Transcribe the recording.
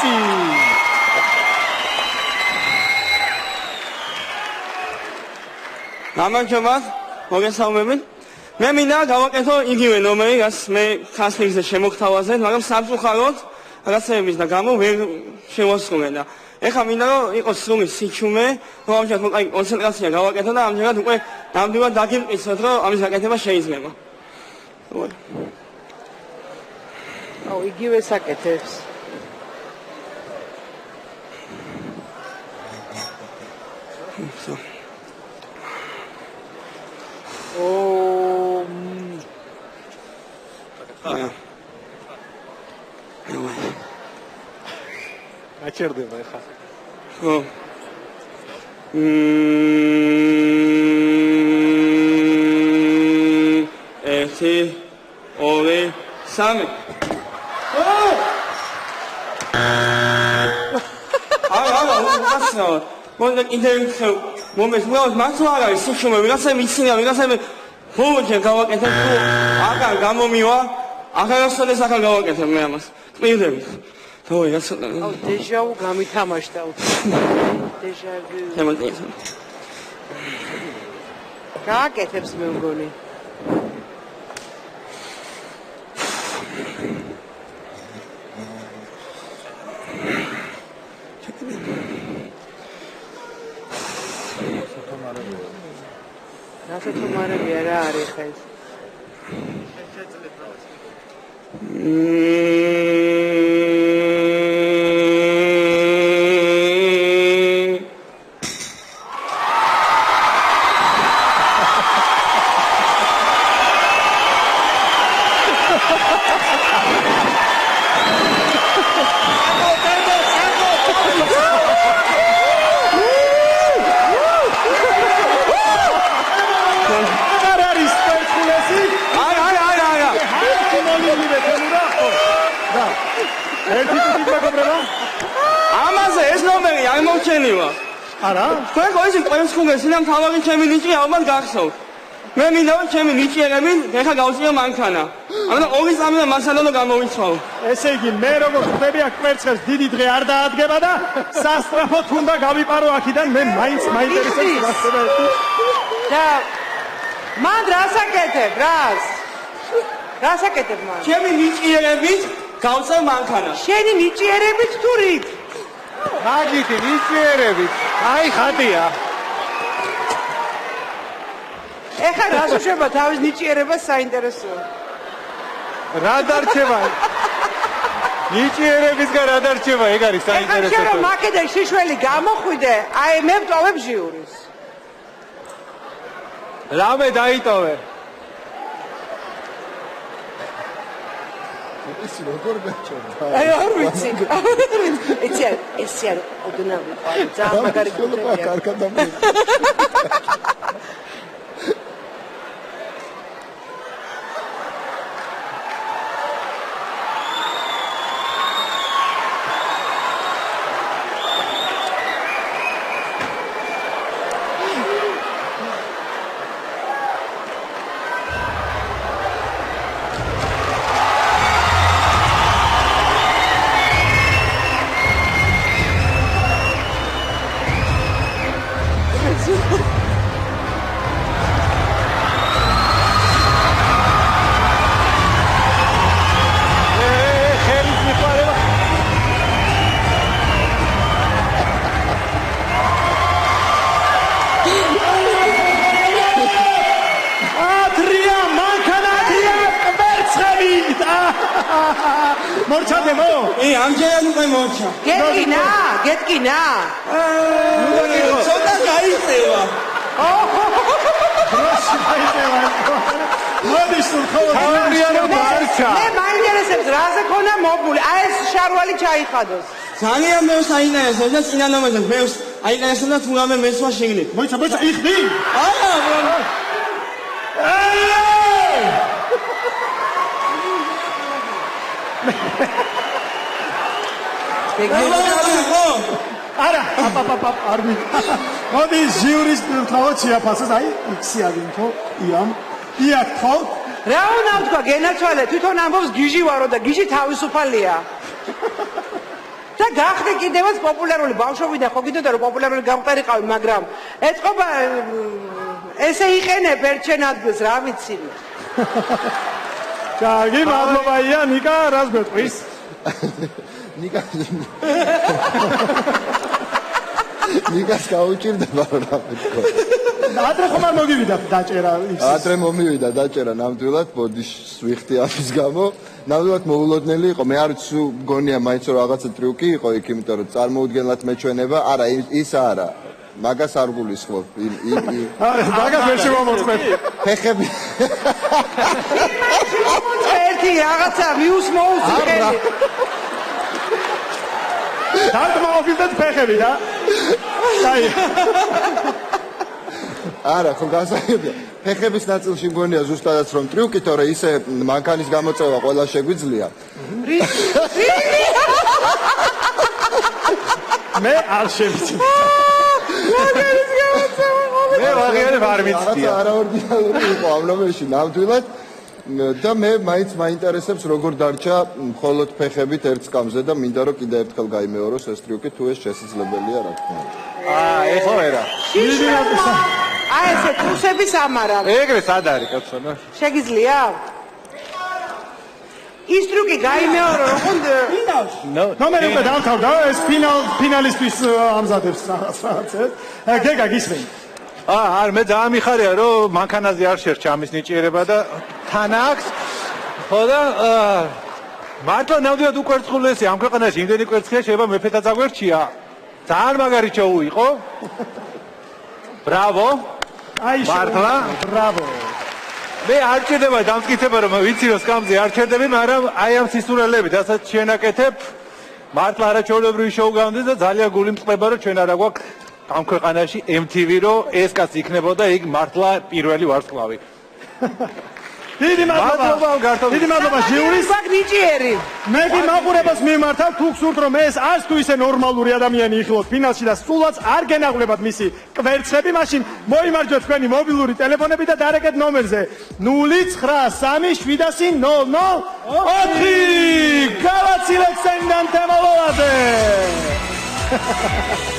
პუნქტი. გამარჯობათ, მოგესალმებით. მე მინდა გავაკეთო იგივე ნომერი, რაც მე ქასლიგზე შემოგთავაზეთ, მაგრამ სამწუხაროდ რაღაცების და გამო ვერ შევასრულე და ეხლა მინდა რომ იყოს სრული სიჩუმე, რომ აი კონცენტრაცია გავაკეთო და ამჯერად უკვე ნამდვილად დაგიმყისოთ, რომ ამის გაკეთება შეიძლება. აუ იგივე საკეთებს. აჩერდება ეხლა. ხო. ერთი, ორი, სამი. აა, 뭔가 인터넷 몸에 뭐가 맞춰가 있으시면 위가서 미치냐 위가서 보호제 가와께서 아까 감ομ이와 아까였어도 사카 가와께서 뭐야마스 그래요 더 위가서 აუ დეჟაუ გამითამაშდა დეჟავუ 해볼게요 გააკეთებს მე მგონი რასაც უმარები არა არის ხა ეს ამაზე ეს ნომერი არ მოჩენილა. არა? თქვენ ყოველთვის ყველს ხუნგესიდან თავი ჩემი ნიჭი ალბათ გახსოვთ. მე მინდა რომ ჩემი ნიჭიერები ეხა გავწიო მანქანა. ამიტომ ორი სამი და მასალონო გამოვიცვალო. ესე იგი მე როგორ ხვდები აქ კვერცხებს დიდი დღე არ დაადგება და სასტრაფოდ უნდა გავიპარო აქიდან მე მაინც მაინტერესებს მასება და მან რასაკეთებ რას? რასაკეთებ მან? ჩემი ნიჭიერებით გავწევ მანქანა. შენი ნიჭიერებით თუ რით? მაგითი ნიჭიერებით. აი ხატია. ეხლა რას უშვება თავის ნიჭიერებას საინტერესოა. რა დარჩება? ნიჭიერებისგან რა დარჩება? ეგ არის საინტერესო. ეხლა რომ მაკედე შიშველი გამოხვიდე, აი მე ვტოვებ ჟიურის. რამე დაიტოვე? ეს როგორ გაჩერდა? აი არ ვიცი. ეს არ ოდნავ ვიყავ. ძალიან მაგარი გულები. კარგად დამე. მორჩადემო? ამჯერად უკვე მორჩა. გეტკინა? ცოტა გაიწევა. მოდი სულხავად დარჩა. მე მაინტერესებს რაზე ქონა მობული. აი ეს შარვალი ჩაიხადოს. ძალიან მე საინტერესო და წინანომეზე მე აინტერესებდა თუ რამე მესვა შეგნით. მოიცა იხდი? არა, არა, არ მი. მოდი ჟიურის თავად შეაფასოს, აი, იქსი აგინთო, იამ, იაკთო. რა უნდა თქვა, გენაცვალე, თვითონ ამბობს გიჟი ვარო და გიჟი თავისუფალია. და და გახდე კიდევაც პოპულარული ბავშვობიდან ხო გინდოდა რომ პოპულარული გამყარიყავი, მაგრამ ეწყობა ესე იყენებ ერთ შენ ადგილს, რა ვიცი. კარგი, მადლობა ია, ნიკა, რას გვეტყვის? ნიკა ნიკას გაუჭირდება რა მეთქო. ადრე ხომ არ მოგივიდა დაჭერა ის. ადრე მომივიდა დაჭერა ნამდვილად, ბოდიშს ვიხდი ამის გამო. ნამდვილად მოულოდნელი იყო. მე არ ვიცი, მგონია მაინც რომ რაღაცა ტრიუკი იყო იქ, იმიტომ რომ წარმოუდგენლად მეჩვენება. არა, ის არა. მაგას არ გულისხმობ. მაგას ვერ შემომოწმებ. ფეხები. ერთი რაღაცა ვიუს მოუსიხელი. დამტმოვიდეთ ფეხები და. აი. არა, ხო გასაგებია. ფეხების ნაწილში მგონია ზუსტადაც რომ ტრიუკი, თორე ისე მანქანის გამოწევა ყველა შეგვიძლია. მე არ შევიცი. მე ვაღიარებ არ ვიცია. არაორდინალური იყო ამ ნომერში ნამდვილად და მე მაინც მაინტერესებს როგორ დარჩა მხოლოდ ფეხებით ერთ სკამზე და მინდა რომ კიდე ერთხელ გაიმეოროს ეს ტრიუკი თუ ეს შესაძლებელია რა თქმა უნდა. ეხლა ვერა. აი ესე თუსების ამარა. ეგრე სად არის კაცო? შეგიძლია? ის ტრიუკი გაიმეორო როგორ ნომერი უკვე დავთავდა, ეს ფინალისტვის ამზადებს რაღაცას. გეგა გისმენ. არ მე ძალიან მიხარია რომ მანქანაზე არ შერჩა ამის ნიჭიერება და თან აქვს. ხო და მართლა ნამდვილად უკვერცხულესი ამ ქვეყანაში იმდენი კვერცხია შეიძლება მეფეთა წაგვერჩია. ძალიან მაგარი შოუ იყო. ბრავო. აი მართლა? ბრავო. მე არ ჭირდება დამტკიცება რომ ვიცი რომ სკამზე არ ჩერდები, მაგრამ აი ამ სისურელებით რასაც შენაკეთებ მართლა არაჩვეულებრივი შოუ გამდის და ძალიან გული მწყდება რომ ჩვენ არა გვაქვს ამ ქვეყანაში MTV რომ ეს კაცი იქნებოდა იქ მართლა პირველი ვარსკვლავი. დიდი მადლობა. დიდი მადლობა ჟიურის. მაგნიჭიერი. მე მაყურებას მიმართავ, თუ გსურთ რომ ეს არც თუ ისე ნორმალური ადამიანი იხილოთ ფინალში და სულაც არ გენაღლებათ მისი კვერცხები, მაშინ მოიმარჯვეთ თქვენი მობილური ტელეფონები და დარეკეთ ნომერზე 09000004 გავაცილეთ სენდან თემოლოვაზე.